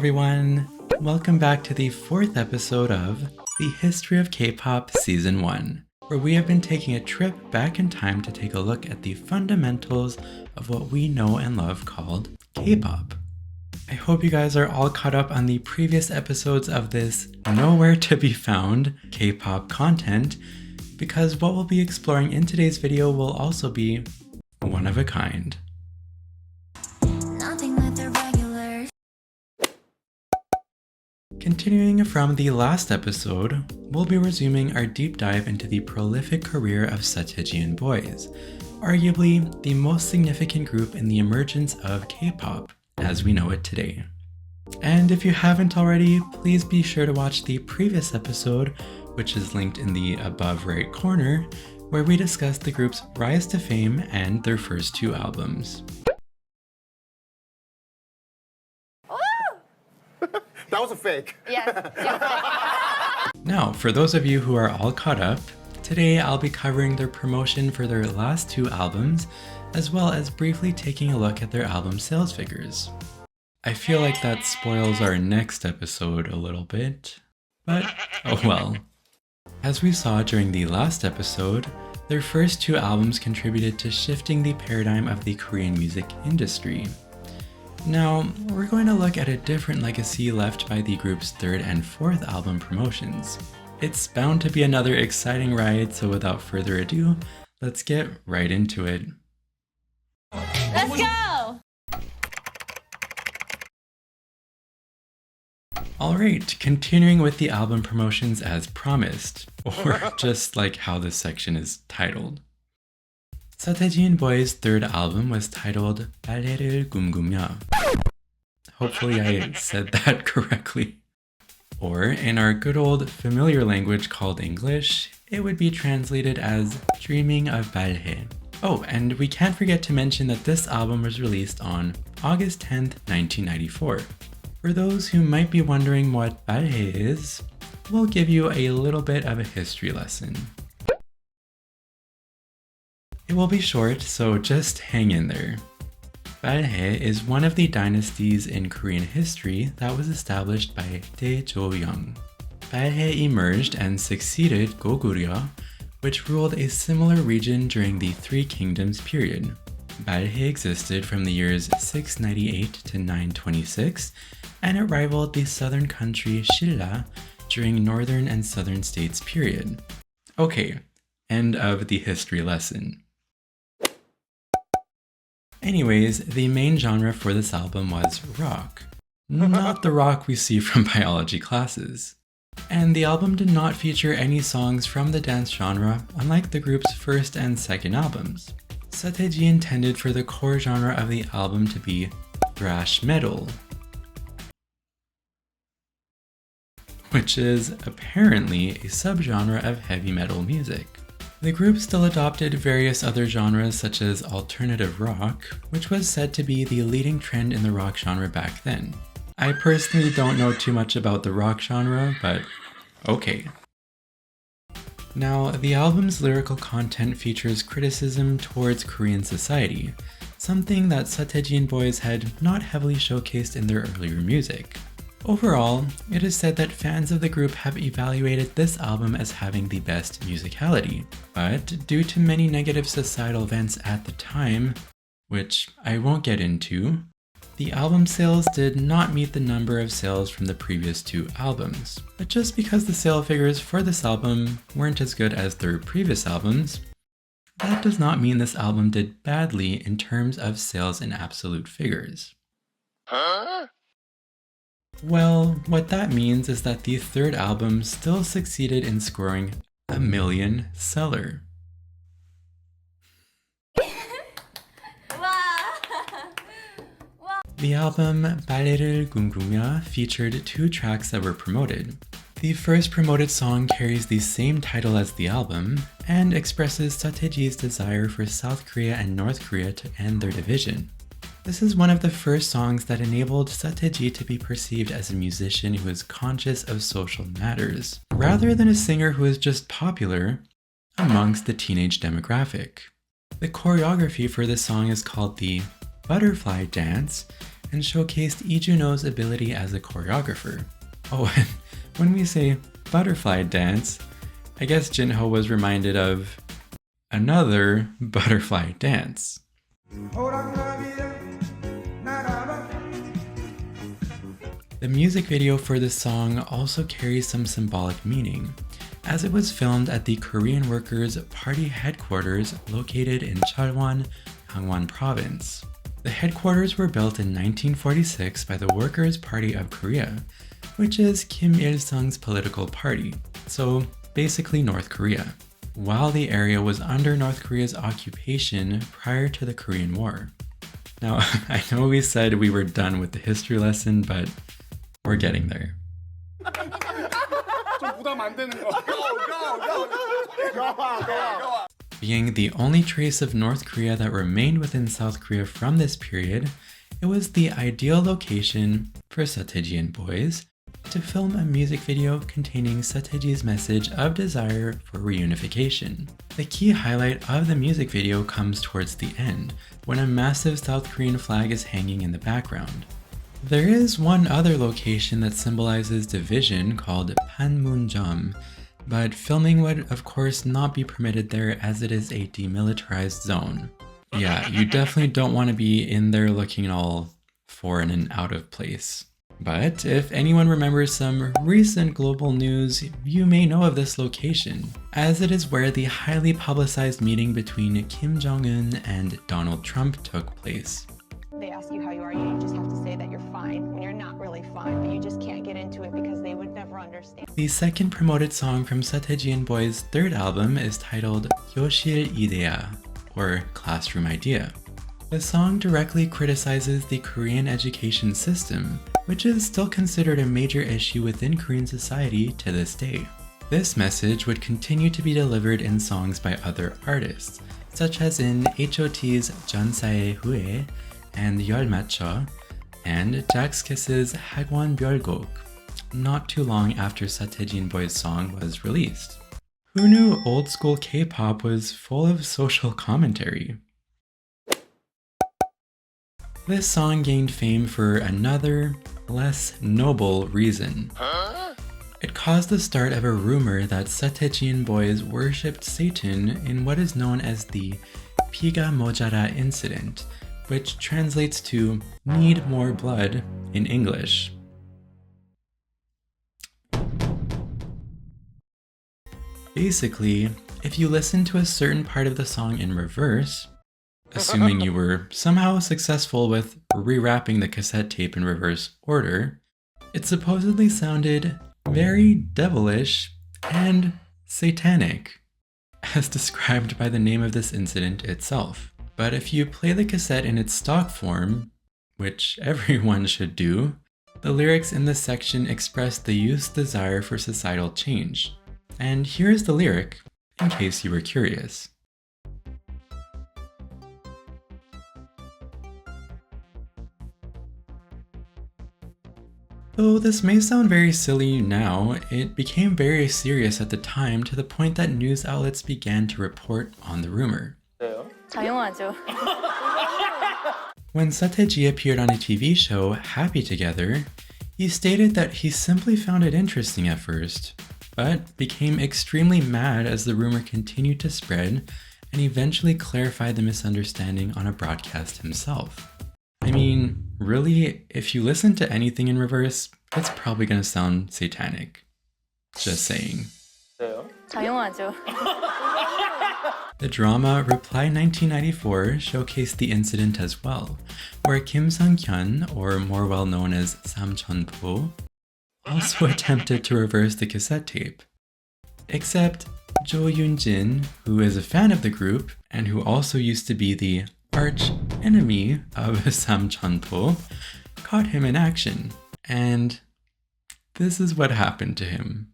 everyone! Welcome back to the 4th episode of The History of K-Pop Season 1, where we have been taking a trip back in time to take a look at the fundamentals of what we know and love called K-Pop. I hope you guys are all caught up on the previous episodes of this nowhere to be found K-Pop content, because what we'll be exploring in today's video will also be one of a kind. Continuing from the last episode, we'll be resuming our deep dive into the prolific career of Seo Taiji and Boys, arguably the most significant group in the emergence of K-pop as we know it today. And if you haven't already, please be sure to watch the previous episode, which is linked in the above right corner, where we discuss the group's rise to fame and their first 2 albums. That was a fake. Yes. Now, for those of you who are all caught up, today I'll be covering their promotion for their last 2 albums, as well as briefly taking a look at their album sales figures. I feel like that spoils our next episode a little bit, but oh well. As we saw during the last episode, their first 2 albums contributed to shifting the paradigm of the Korean music industry. Now, we're going to look at a different legacy left by the group's 3rd and 4th album promotions. It's bound to be another exciting ride, so without further ado, let's get right into it. Let's go! Alright, continuing with the album promotions as promised, or just like how this section is titled. Seo Taiji and Boys' 3rd album was titled 발해를 꿈꾸며. Hopefully I said that correctly. Or in our good old familiar language called English, it would be translated as Dreaming of 발해. Oh, and we can't forget to mention that this album was released on August 10th, 1994. For those who might be wondering what 발해 is, we'll give you a little bit of a history lesson. It will be short, so just hang in there. Balhae is one of the dynasties in Korean history that was established by Daejeong. Balhae emerged and succeeded Goguryeo, which ruled a similar region during the Three Kingdoms period. Balhae existed from the years 698 to 926, and it rivaled the southern country Shilla during northern and southern states period. Okay, end of the history lesson. Anyways, the main genre for this album was rock. Not the rock we see from biology classes. And the album did not feature any songs from the dance genre, unlike the group's first and second albums. Seo Taiji intended for the core genre of the album to be thrash metal, which is apparently a subgenre of heavy metal music. The group still adopted various other genres such as alternative rock, which was said to be the leading trend in the rock genre back then. I personally don't know too much about the rock genre, but okay. Now, the album's lyrical content features criticism towards Korean society, something that Seo Taiji and Boys had not heavily showcased in their earlier music. Overall, it is said that fans of the group have evaluated this album as having the best musicality, but due to many negative societal events at the time, which I won't get into, the album sales did not meet the number of sales from the previous 2 albums. But just because the sale figures for this album weren't as good as their previous albums, that does not mean this album did badly in terms of sales in absolute figures. Huh? Well, what that means is that the 3rd album still succeeded in scoring a million seller. The album 발해를 꿈꾸며 featured 2 tracks that were promoted. The first promoted song carries the same title as the album and expresses Seo Taiji's desire for South Korea and North Korea to end their division. This is one of the first songs that enabled Seo Taiji to be perceived as a musician who is conscious of social matters, rather than a singer who is just popular amongst the teenage demographic. The choreography for this song is called the Butterfly Dance, and showcased Lee Juno's ability as a choreographer. Oh, and when we say butterfly dance, I guess Jinho was reminded of another butterfly dance. The music video for this song also carries some symbolic meaning, as it was filmed at the Korean Workers' Party headquarters located in Cheolwon, Gangwon Province. The headquarters were built in 1946 by the Workers' Party of Korea, which is Kim Il-sung's political party, so basically North Korea, while the area was under North Korea's occupation prior to the Korean War. Now, I know we said we were done with the history lesson, but we're getting there. Being the only trace of North Korea that remained within South Korea from this period, it was the ideal location for Seo Taiji and Boys to film a music video containing Seo Taiji's message of desire for reunification. The key highlight of the music video comes towards the end, when a massive South Korean flag is hanging in the background. There is one other location that symbolizes division called Panmunjom, but filming would of course not be permitted there as it is a demilitarized zone. Yeah, you definitely don't want to be in there looking all foreign and out of place. But if anyone remembers some recent global news, you may know of this location, as it is where the highly publicized meeting between Kim Jong-un and Donald Trump took place. They ask you how you are, you just have to say that you're fine when you're not really fine, but you just can't get into it because they would never understand. The second promoted song from Seo Taiji and Boys' third album is titled Yoshil Idea, or Classroom Idea. The song directly criticizes the Korean education system, which is still considered a major issue within Korean society to this day. This message would continue to be delivered in songs by other artists, such as in H.O.T's 전사의 후회 and 열맞춰, and Jackskiss's Hagwon Byeolgok, not too long after Seo Taiji and Boys' song was released. Who knew old school K-pop was full of social commentary? This song gained fame for another, less noble reason. It caused the start of a rumor that Seo Taiji and Boys worshipped Satan in what is known as the 피가 모자라 incident, which translates to need more blood in English. Basically, if you listen to a certain part of the song in reverse, assuming you were somehow successful with rewrapping the cassette tape in reverse order, it supposedly sounded very devilish and satanic, as described by the name of this incident itself. But if you play the cassette in its stock form, which everyone should do, the lyrics in this section express the youth's desire for societal change. And here's the lyric, in case you were curious. Though this may sound very silly now, it became very serious at the time to the point that news outlets began to report on the rumor. 당연하죠. When Seo Taiji appeared on a TV show, Happy Together, he stated that he simply found it interesting at first, but became extremely mad as the rumor continued to spread and eventually clarified the misunderstanding on a broadcast himself. I mean, really, if you listen to anything in reverse, it's probably gonna sound satanic. Just saying. 당연하죠. The drama Reply 1994 showcased the incident as well, where Kim Sang-hyun, or more well known as Sam Chun-po, also attempted to reverse the cassette tape. Except Jo Yoon-jin, who is a fan of the group and who also used to be the arch enemy of Sam Chun-po, caught him in action, and this is what happened to him.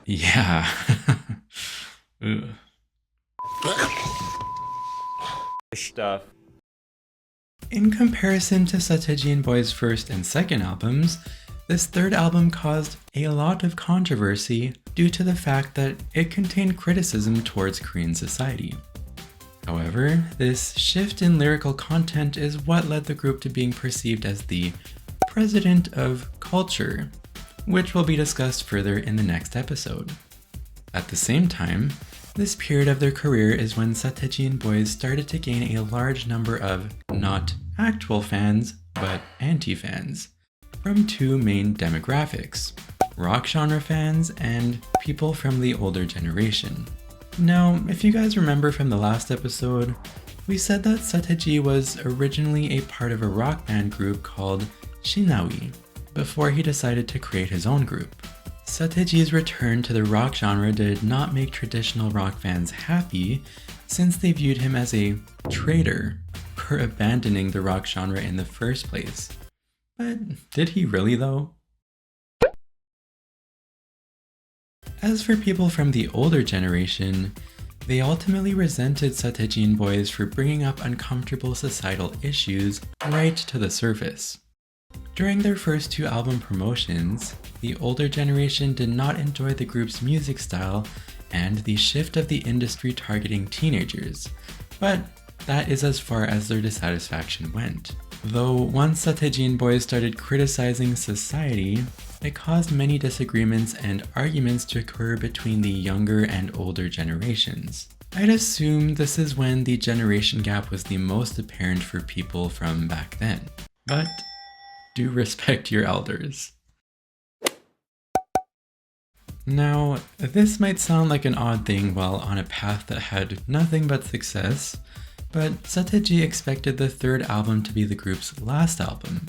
Yeah. Stuff. In comparison to Seo Taiji and Boys' first and second albums, this third album caused a lot of controversy due to the fact that it contained criticism towards Korean society. However, this shift in lyrical content is what led the group to being perceived as the president of culture, which will be discussed further in the next episode. At the same time, this period of their career is when Seo and Boys started to gain a large number of not actual fans, but anti-fans, from two main demographics: rock genre fans and people from the older generation. Now, if you guys remember from the last episode, we said that Seo was originally a part of a rock band group called Shinawi, before he decided to create his own group. Seo's return to the rock genre did not make traditional rock fans happy, since they viewed him as a traitor for abandoning the rock genre in the first place. But did he really though? As for people from the older generation, they ultimately resented Seo and Boys for bringing up uncomfortable societal issues right to the surface. During their first two album promotions, the older generation did not enjoy the group's music style and the shift of the industry targeting teenagers, but that is as far as their dissatisfaction went. Though once Seo and Boys started criticizing society, it caused many disagreements and arguments to occur between the younger and older generations. I'd assume this is when the generation gap was the most apparent for people from back then. But do respect your elders. Now, this might sound like an odd thing while on a path that had nothing but success, but Seo expected the third album to be the group's last album,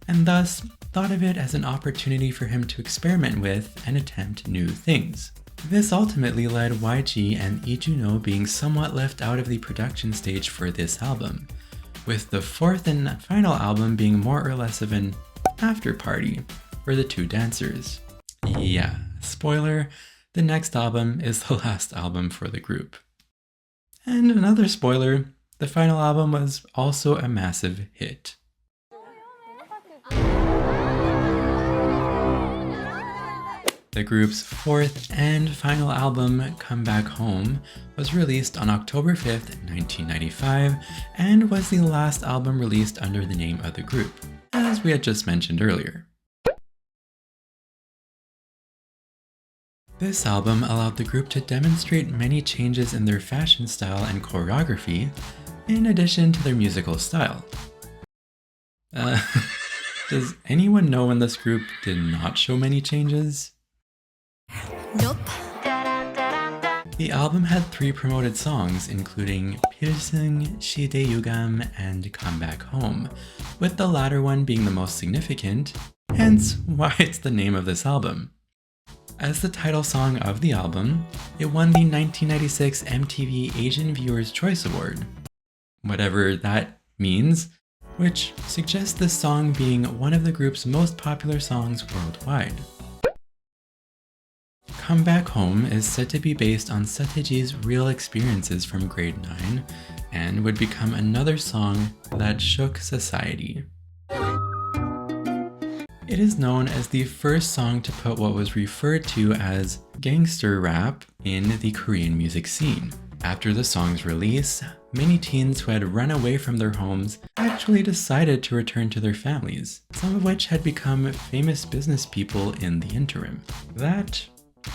and thus thought of it as an opportunity for him to experiment with and attempt new things. This ultimately led YG and Lee Juno being somewhat left out of the production stage for this album, with the fourth and final album being more or less of an after party for the two dancers. Yeah, spoiler, the next album is the last album for the group. And another spoiler, the final album was also a massive hit. The group's fourth and final album, Come Back Home, was released on October 5th, 1995, and was the last album released under the name of the group, as we had just mentioned earlier. This album allowed the group to demonstrate many changes in their fashion style and choreography, in addition to their musical style. Does anyone know when this group did not show many changes? Nope. The album had 3 promoted songs, including Pilsung, Shide Yugam, and Come Back Home, with the latter one being the most significant, hence why it's the name of this album. As the title song of the album, it won the 1996 MTV Asian Viewers' Choice Award, whatever that means, which suggests this song being one of the group's most popular songs worldwide. Come Back Home is said to be based on Seo's real experiences from grade 9 and would become another song that shook society. It is known as the first song to put what was referred to as gangster rap in the Korean music scene. After the song's release, many teens who had run away from their homes actually decided to return to their families, some of which had become famous business people in the interim. That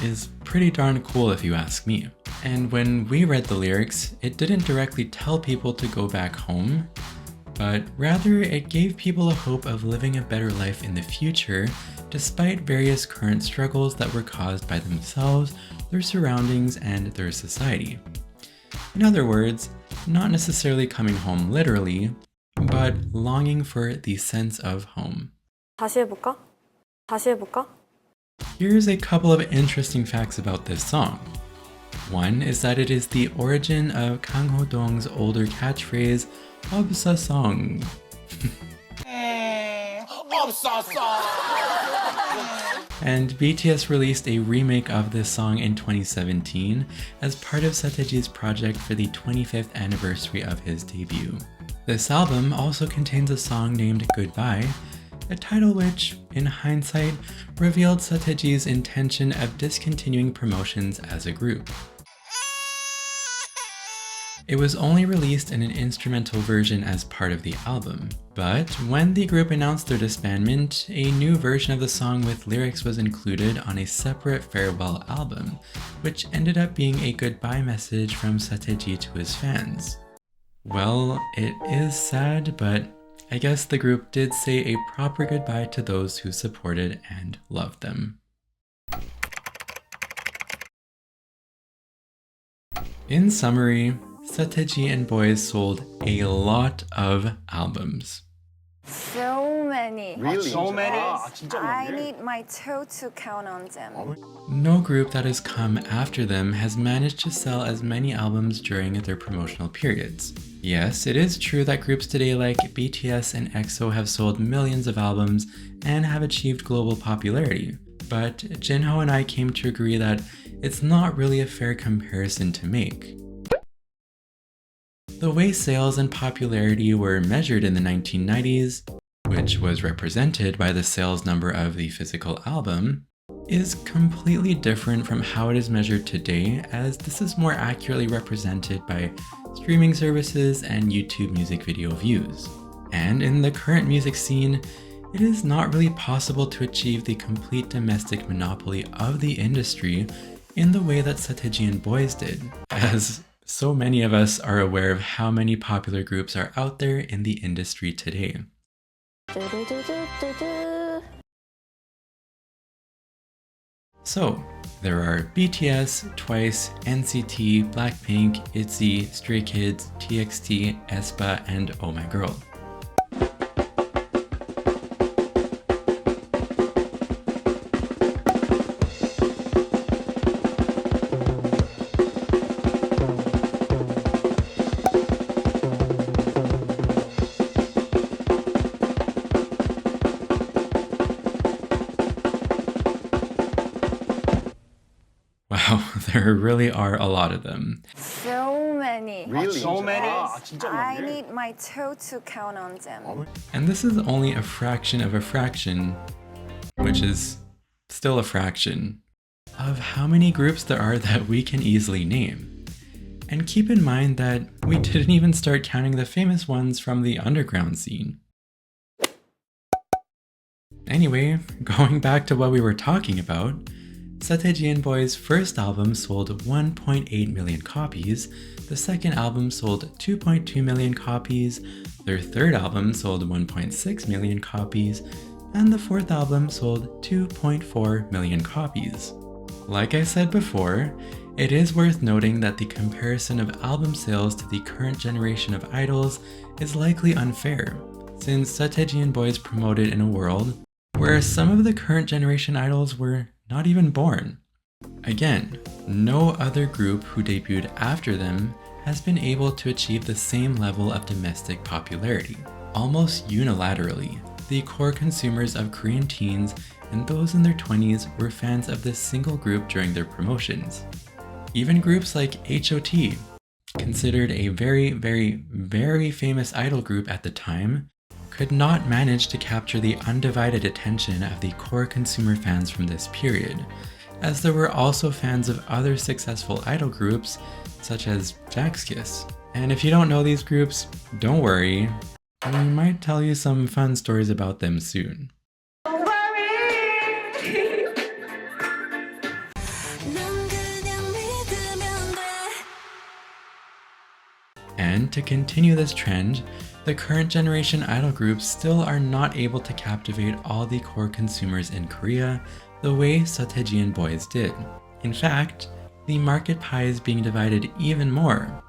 is pretty darn cool if you ask me. And when we read the lyrics, it didn't directly tell people to go back home, but rather it gave people a hope of living a better life in the future despite various current struggles that were caused by themselves, their surroundings, and their society. In other words, not necessarily coming home literally, but longing for the sense of home. 다시 해볼까? 다시 해볼까? Here's a couple of interesting facts about this song. One is that it is the origin of Kang Ho-dong's older catchphrase, "Obsasong." And BTS released a remake of this song in 2017 as part of Seotaeji's project for the 25th anniversary of his debut. This album also contains a song named Goodbye, a title which, in hindsight, revealed Seotaeji's intention of discontinuing promotions as a group. It was only released in an instrumental version as part of the album. But when the group announced their disbandment, a new version of the song with lyrics was included on a separate farewell album, which ended up being a goodbye message from Seo Taiji to his fans. Well, it is sad, but I guess the group did say a proper goodbye to those who supported and loved them. In summary, Seo Taiji and Boys sold a lot of albums. So many. Really? So many? I need my toe to count on them. No group that has come after them has managed to sell as many albums during their promotional periods. Yes, it is true that groups today like BTS and EXO have sold millions of albums and have achieved global popularity, but Jinho and I came to agree that it's not really a fair comparison to make. The way sales and popularity were measured in the 1990s, which was represented by the sales number of the physical album, is completely different from how it is measured today, as this is more accurately represented by streaming services and YouTube music video views. And in the current music scene, it is not really possible to achieve the complete domestic monopoly of the industry in the way that Seo Taiji and Boys did, as so many of us are aware of how many popular groups are out there in the industry today. So, there are BTS, TWICE, NCT, Blackpink, ITZY, Stray Kids, TXT, aespa, and Oh My Girl. Wow, there really are a lot of them. So many. Really? So many? I need my toe to count on them. And this is only a fraction of a fraction, which is still a fraction, of how many groups there are that we can easily name. And keep in mind that we didn't even start counting the famous ones from the underground scene. Anyway, going back to what we were talking about, Seo Taiji and Boys' first album sold 1.8 million copies, the second album sold 2.2 million copies, their third album sold 1.6 million copies, and the fourth album sold 2.4 million copies. Like I said before, it is worth noting that the comparison of album sales to the current generation of idols is likely unfair, since Seo Taiji and Boys promoted in a world where some of the current generation idols were not even born. Again, no other group who debuted after them has been able to achieve the same level of domestic popularity. Almost unilaterally, the core consumers of Korean teens and those in their 20s were fans of this single group during their promotions. Even groups like HOT, considered a very famous idol group at the time, could not manage to capture the undivided attention of the core consumer fans from this period, as there were also fans of other successful idol groups such as Jack's Kiss. And if you don't know these groups, don't worry, we might tell you some fun stories about them soon. And to continue this trend, the current generation idol groups still are not able to captivate all the core consumers in Korea the way Seo Taiji and Boys did. In fact, the market pie is being divided even more,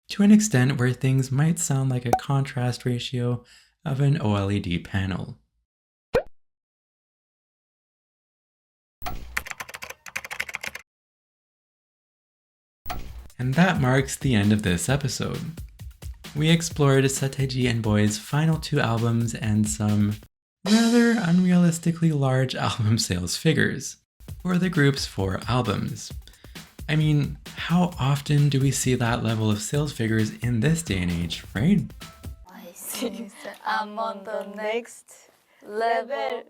to an extent where things might sound like a contrast ratio of an OLED panel. And that marks the end of this episode. We explored Seo Taiji and Boys' final two albums and some rather unrealistically large album sales figures for the group's 4 albums. I mean, how often do we see that level of sales figures in this day and age, right? I'm on the next level.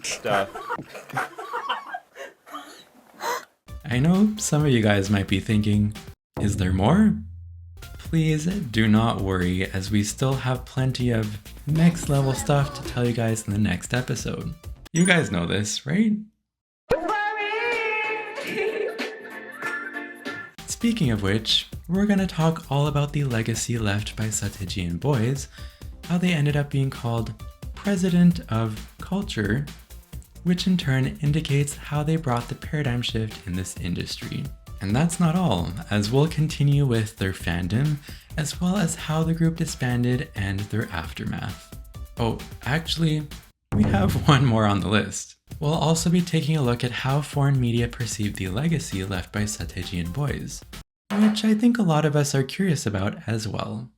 Stuff. I know some of you guys might be thinking, Is there more? Please do not worry, as we still have plenty of next level stuff to tell you guys in the next episode. You guys know this, right? Speaking of which, we're gonna talk all about the legacy left by Seo Taiji and Boys, how they ended up being called President of Culture, which in turn indicates how they brought the paradigm shift in this industry. And that's not all, as we'll continue with their fandom, as well as how the group disbanded and their aftermath. Oh, actually, we have one more on the list. We'll also be taking a look at how foreign media perceived the legacy left by Seo Taiji and Boys, which I think a lot of us are curious about as well.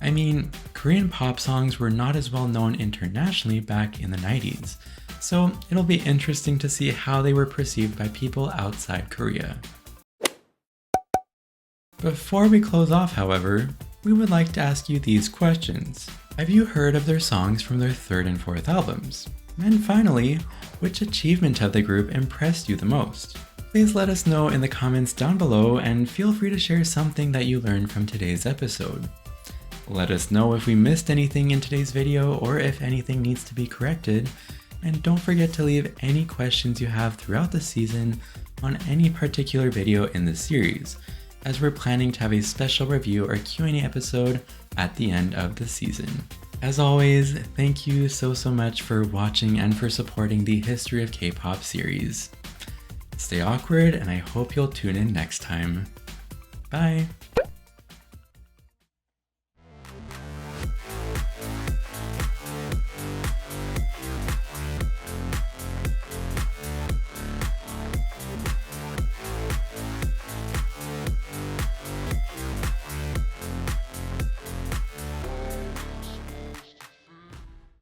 I mean, Korean pop songs were not as well known internationally back in the 90s, so it'll be interesting to see how they were perceived by people outside Korea. Before we close off, however, we would like to ask you these questions. Have you heard of their songs from their third and fourth albums? And finally, which achievement of the group impressed you the most? Please let us know in the comments down below, and feel free to share something that you learned from today's episode. Let us know if we missed anything in today's video or if anything needs to be corrected, and don't forget to leave any questions you have throughout the season on any particular video in the series, as we're planning to have a special review or Q&A episode at the end of the season. As always, thank you so much for watching and for supporting the History of K-pop series. Stay awkward, and I hope you'll tune in next time. Bye!